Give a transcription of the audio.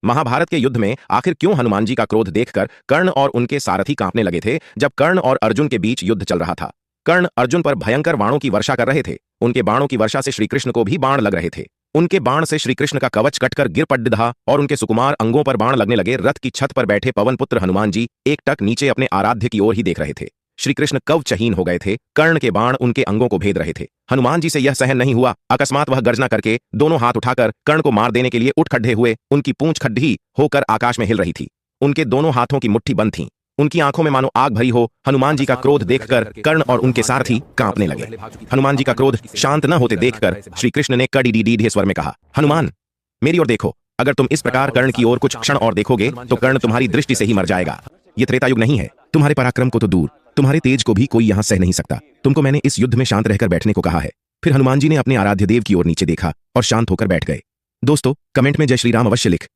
महाभारत के युद्ध में आखिर क्यों हनुमान जी का क्रोध देखकर कर्ण और उनके सारथी कांपने लगे थे जब कर्ण और अर्जुन के बीच युद्ध चल रहा था। कर्ण अर्जुन पर भयंकर बाणों की वर्षा कर रहे थे। उनके बाणों की वर्षा से श्रीकृष्ण को भी बाण लग रहे थे। उनके बाण से श्रीकृष्ण का कवच कटकर गिर पड़ा और उनके सुकुमार अंगों पर बाण लगने लगे। रथ की छत पर बैठे पवन पुत्र हनुमान जी एक टक नीचे अपने आराध्य की ओर ही देख रहे थे। श्रीकृष्ण कवचहीन हो गए थे। कर्ण के बाण उनके अंगों को भेद रहे थे। हनुमान जी से यह सहन नहीं हुआ। अकस्मात वह गर्जना करके दोनों हाथ उठाकर कर्ण को मार देने के लिए उठ खड़े हुए। उनकी पूंछ खड्डी होकर आकाश में हिल रही थी। उनके दोनों हाथों की मुट्ठी बंद थी। उनकी आंखों में मानो आग भरी हो। हनुमान जी का क्रोध देखकर कर्ण और उनके सारथी कांपने लगे। हनुमान जी का क्रोध शांत न होते देखकर श्री कृष्ण ने कड़ीडीडीढ़ स्वर में कहा, हनुमान, मेरी ओर देखो। अगर तुम इस प्रकार कर्ण की ओर कुछ क्षण और देखोगे तो कर्ण तुम्हारी दृष्टि से ही मर जाएगा। ये त्रेतायुग नहीं है। तुम्हारे पराक्रम को तो दूर, तुम्हारे तेज को भी कोई यहां सह नहीं सकता। तुमको मैंने इस युद्ध में शांत रहकर बैठने को कहा है। फिर हनुमान जी ने अपने आराध्य देव की ओर नीचे देखा और शांत होकर बैठ गए। दोस्तों, कमेंट में जय श्री राम अवश्य लिख